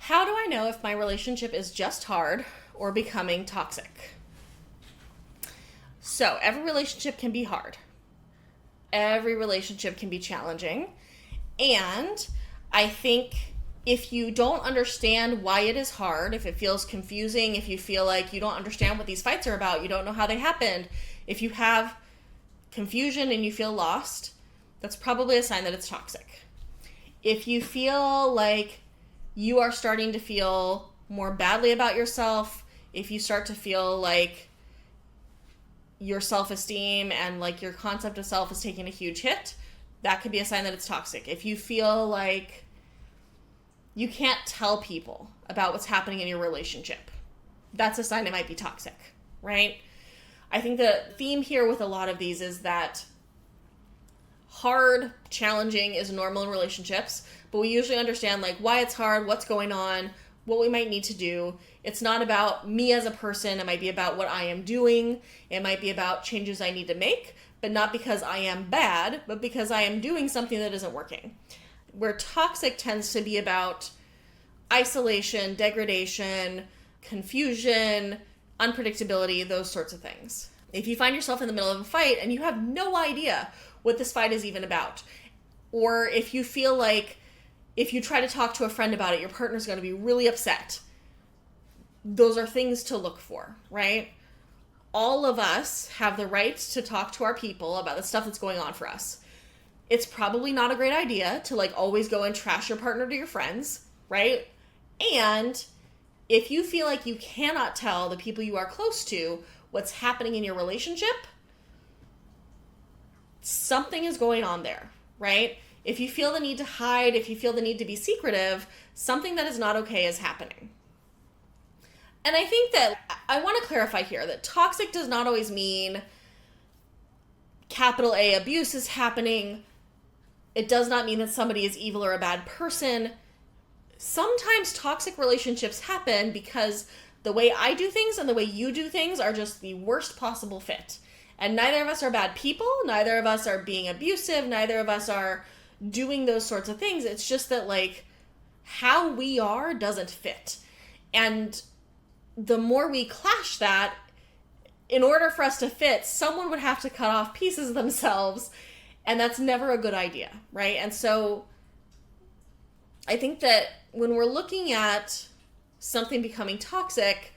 How do I know if my relationship is just hard or becoming toxic? So, every relationship can be hard. Every relationship can be challenging. And I think if you don't understand why it is hard, if it feels confusing, if you feel like you don't understand what these fights are about, you don't know how they happened, if you have confusion and you feel lost, that's probably a sign that it's toxic. If you feel like you are starting to feel more badly about yourself, if you start to feel like your self-esteem and like your concept of self is taking a huge hit, that could be a sign that it's toxic. If you feel like you can't tell people about what's happening in your relationship, that's a sign it might be toxic, right? I think the theme here with a lot of these is that hard, challenging is normal in relationships, but we usually understand like why it's hard, what's going on, what we might need to do. It's not about me as a person. It might be about what I am doing. It might be about changes I need to make, but not because I am bad, but because I am doing something that isn't working. Where toxic tends to be about isolation, degradation, confusion, unpredictability, those sorts of things. If you find yourself in the middle of a fight and you have no idea what this fight is even about, or if you feel like if you try to talk to a friend about it, your partner's going to be really upset, those are things to look for, right? All of us have the right to talk to our people about the stuff that's going on for us. It's probably not a great idea to like always go and trash your partner to your friends, right? And if you feel like you cannot tell the people you are close to what's happening in your relationship, something is going on there, right? If you feel the need to hide, if you feel the need to be secretive, something that is not okay is happening. And I think that I want to clarify here that toxic does not always mean capital A abuse is happening. It does not mean that somebody is evil or a bad person. Sometimes toxic relationships happen because the way I do things and the way you do things are just the worst possible fit. And neither of us are bad people. Neither of us are being abusive. Neither of us are doing those sorts of things. It's just that like how we are doesn't fit. And the more we clash that, in order for us to fit, someone would have to cut off pieces of themselves, and that's never a good idea, right? And so I think that when we're looking at something becoming toxic,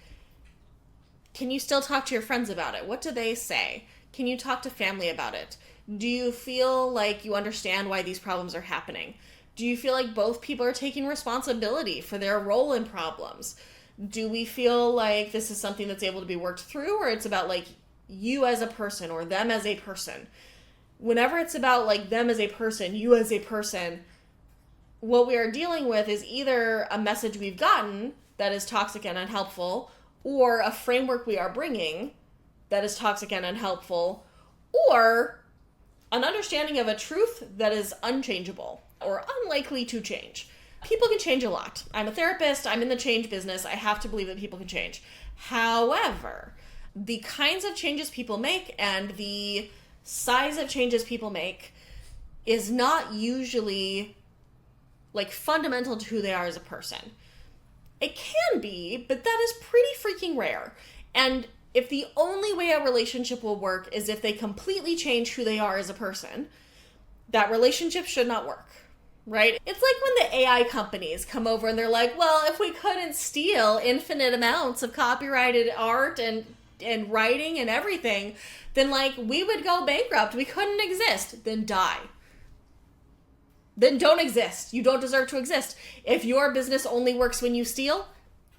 can you still talk to your friends about it? What do they say? Can you talk to family about it? Do you feel like you understand why these problems are happening? Do you feel like both people are taking responsibility for their role in problems? Do we feel like this is something that's able to be worked through, or it's about like you as a person or them as a person? Whenever it's about like them as a person, you as a person, what we are dealing with is either a message we've gotten that is toxic and unhelpful, or a framework we are bringing that is toxic and unhelpful, or an understanding of a truth that is unchangeable or unlikely to change. People can change a lot. I'm a therapist. I'm in the change business. I have to believe that people can change. However, the kinds of changes people make and the size of changes people make is not usually like fundamental to who they are as a person. It can be, but that is pretty freaking rare. And if the only way a relationship will work is if they completely change who they are as a person, that relationship should not work. Right? It's like when the AI companies come over and they're like, well, if we couldn't steal infinite amounts of copyrighted art and writing and everything, then like we would go bankrupt. We couldn't exist. Then die. Then don't exist. You don't deserve to exist. If your business only works when you steal,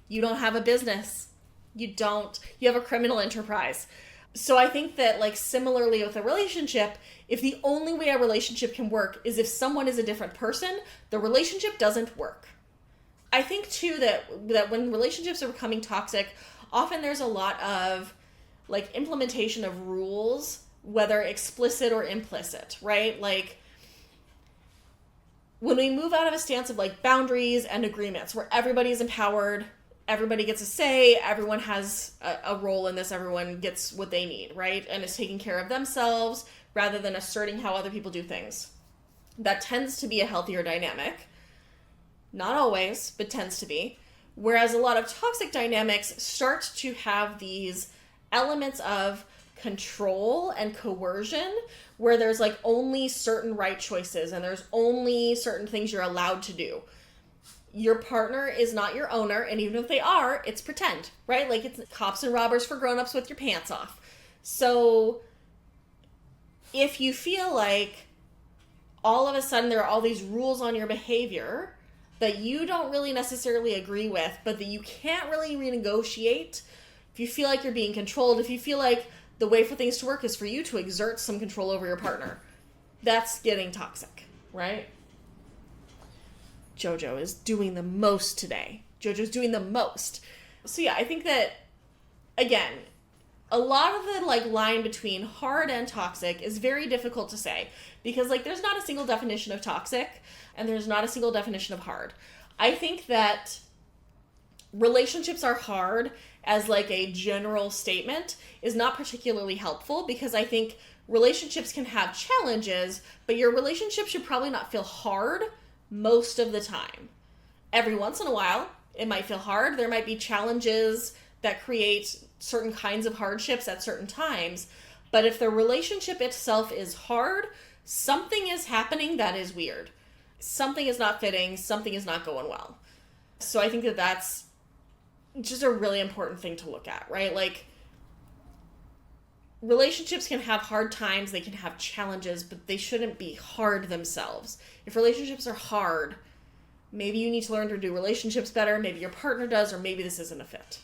you don't have a business. You don't. You have a criminal enterprise. So I think that like similarly with a relationship, if the only way a relationship can work is if someone is a different person, the relationship doesn't work. I think too that when relationships are becoming toxic, often there's a lot of like implementation of rules, whether explicit or implicit, right? Like when we move out of a stance of like boundaries and agreements where everybody's empowered, everybody gets a say, everyone has a role in this, everyone gets what they need, right? And is taking care of themselves rather than asserting how other people do things. That tends to be a healthier dynamic. Not always, but tends to be. Whereas a lot of toxic dynamics start to have these elements of control and coercion where there's like only certain right choices and there's only certain things you're allowed to do. Your partner is not your owner, and even if they are, it's pretend, right? Like it's cops and robbers for grown-ups with your pants off. So if you feel like all of a sudden there are all these rules on your behavior that you don't really necessarily agree with, but that you can't really renegotiate, if you feel like you're being controlled, if you feel like the way for things to work is for you to exert some control over your partner, that's getting toxic, right? Jojo is doing the most today. Jojo's doing the most. So yeah, I think that, again, a lot of the like line between hard and toxic is very difficult to say because like there's not a single definition of toxic and there's not a single definition of hard. I think that relationships are hard as like a general statement is not particularly helpful because I think relationships can have challenges, but your relationship should probably not feel hard most of the time. Every once in a while, it might feel hard. There might be challenges that create certain kinds of hardships at certain times. But if the relationship itself is hard, something is happening that is weird. Something is not fitting. Something is not going well. So I think that that's just a really important thing to look at, right? Like, relationships can have hard times, they can have challenges, but they shouldn't be hard themselves. If relationships are hard, maybe you need to learn to do relationships better, maybe your partner does, or maybe this isn't a fit.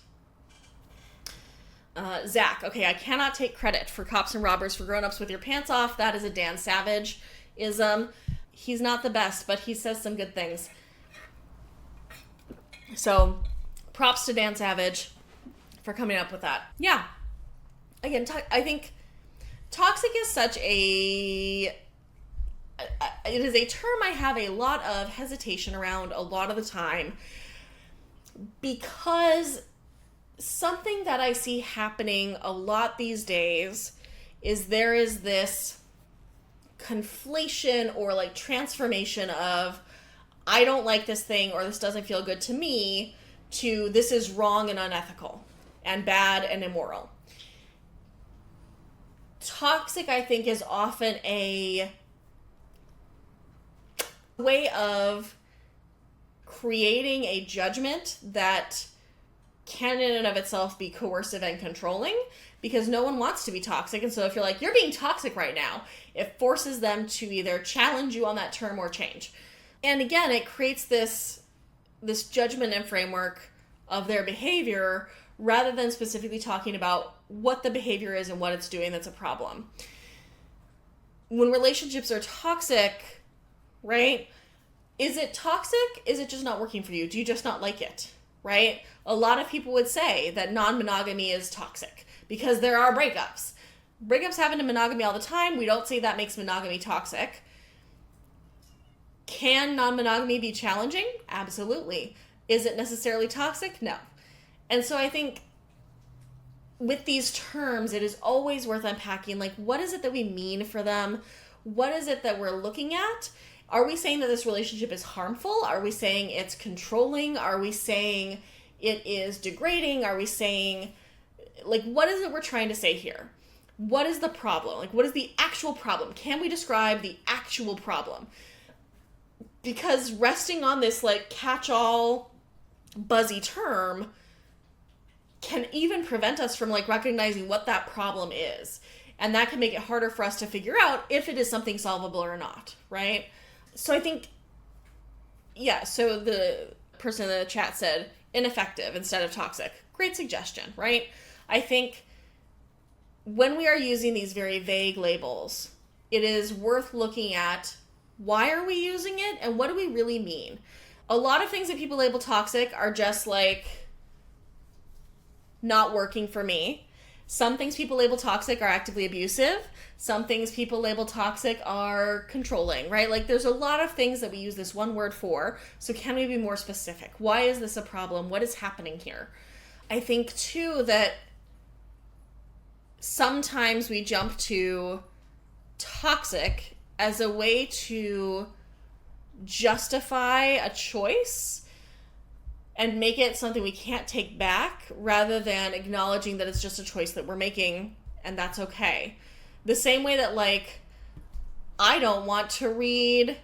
Zach, okay, I cannot take credit for cops and robbers for grown-ups with your pants off. That is a Dan Savage-ism. He's not the best, but he says some good things. So, props to Dan Savage for coming up with that. Yeah. Again, I think toxic is such a... It is a term I have a lot of hesitation around a lot of the time because something that I see happening a lot these days is there is this conflation or like transformation of I don't like this thing or this doesn't feel good to me to this is wrong and unethical and bad and immoral. Toxic, I think, is often a way of creating a judgment that can in and of itself be coercive and controlling because no one wants to be toxic. And so if you're like, you're being toxic right now, it forces them to either challenge you on that term or change. And again, it creates this judgment and framework of their behavior rather than specifically talking about what the behavior is and what it's doing that's a problem. When relationships are toxic, right? Is it toxic? Is it just not working for you? Do you just not like it? Right? A lot of people would say that non-monogamy is toxic because there are breakups. Breakups happen in monogamy all the time. We don't say that makes monogamy toxic. Can non-monogamy be challenging? Absolutely. Is it necessarily toxic? No. And so I think with these terms, it is always worth unpacking, like, what is it that we mean for them? What is it that we're looking at? Are we saying that this relationship is harmful? Are we saying it's controlling? Are we saying it is degrading? Are we saying, like, what is it we're trying to say here? What is the problem? Like, what is the actual problem? Can we describe the actual problem? Because resting on this, like, catch-all, buzzy term can even prevent us from, like, recognizing what that problem is. And that can make it harder for us to figure out if it is something solvable or not, right? So I think, yeah, so the person in the chat said ineffective instead of toxic. Great suggestion, right? I think when we are using these very vague labels, it is worth looking at why are we using it and what do we really mean? A lot of things that people label toxic are just like not working for me. Some things people label toxic are actively abusive. Some things people label toxic are controlling, right? Like there's a lot of things that we use this one word for. So can we be more specific? Why is this a problem? What is happening here? I think too that sometimes we jump to toxic as a way to justify a choice and make it something we can't take back, rather than acknowledging that it's just a choice that we're making and that's okay. The same way that, like, I don't want to read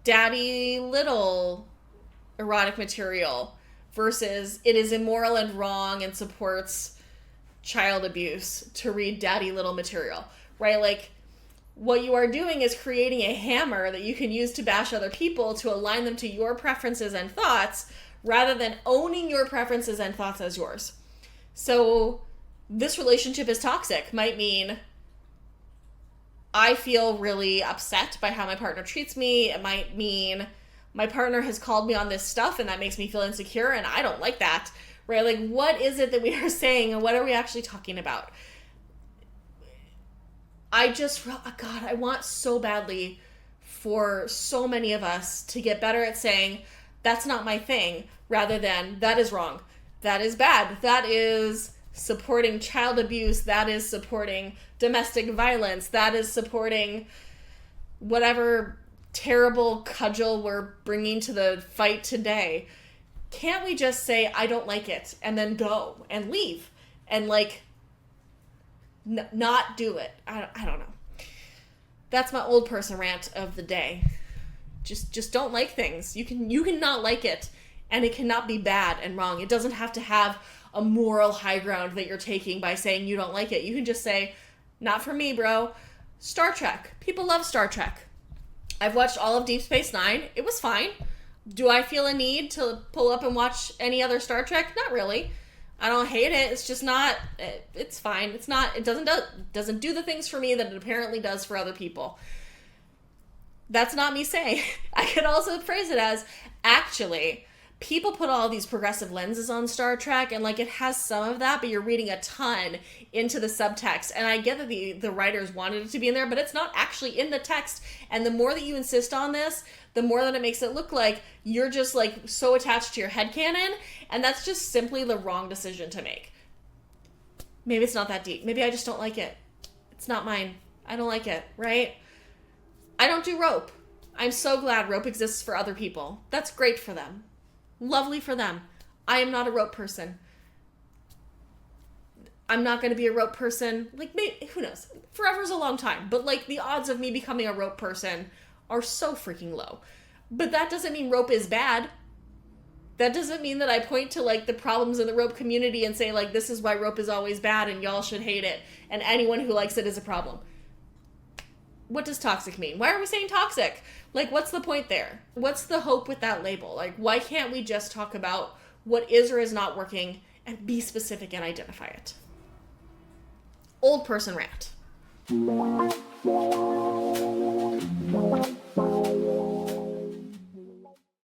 daddy little erotic material versus it is immoral and wrong and supports child abuse to read daddy little material, right? Like, what you are doing is creating a hammer that you can use to bash other people to align them to your preferences and thoughts, rather than owning your preferences and thoughts as yours. So this relationship is toxic might mean I feel really upset by how my partner treats me. It might mean my partner has called me on this stuff and that makes me feel insecure and I don't like that, right? Like, what is it that we are saying and what are we actually talking about? God, I want so badly for so many of us to get better at saying, that's not my thing, rather than, that is wrong, that is bad, that is supporting child abuse, that is supporting domestic violence, that is supporting whatever terrible cudgel we're bringing to the fight today. Can't we just say, I don't like it, and then go and leave and, like, not do it? I don't know. That's my old person rant of the day. Just don't like things. You can not like it, and it cannot be bad and wrong. It doesn't have to have a moral high ground that you're taking by saying you don't like it. You can just say, not for me, bro. Star Trek. People love Star Trek. I've watched all of Deep Space Nine. It was fine. Do I feel a need to pull up and watch any other Star Trek? Not really. I don't hate it. It's just not, it's fine. It's not, it doesn't do the things for me that it apparently does for other people. That's not me saying. I could also phrase it as, actually, people put all these progressive lenses on Star Trek, and, like, it has some of that, but you're reading a ton into the subtext. And I get that the writers wanted it to be in there, but it's not actually in the text. And the more that you insist on this, the more that it makes it look like you're just, like, so attached to your headcanon, and that's just simply the wrong decision to make. Maybe it's not that deep. Maybe I just don't like it. It's not mine. I don't like it, right? I don't do rope. I'm so glad rope exists for other people. That's great for them. Lovely for them. I am not a rope person. I'm not going to be a rope person. Like, maybe, who knows? Forever's a long time. But, like, the odds of me becoming a rope person are so freaking low. But that doesn't mean rope is bad. That doesn't mean that I point to, like, the problems in the rope community and say, like, this is why rope is always bad and y'all should hate it. And anyone who likes it is a problem. What does toxic mean? Why are we saying toxic? Like, what's the point there? What's the hope with that label? Like, why can't we just talk about what is or is not working and be specific and identify it? Old person rant.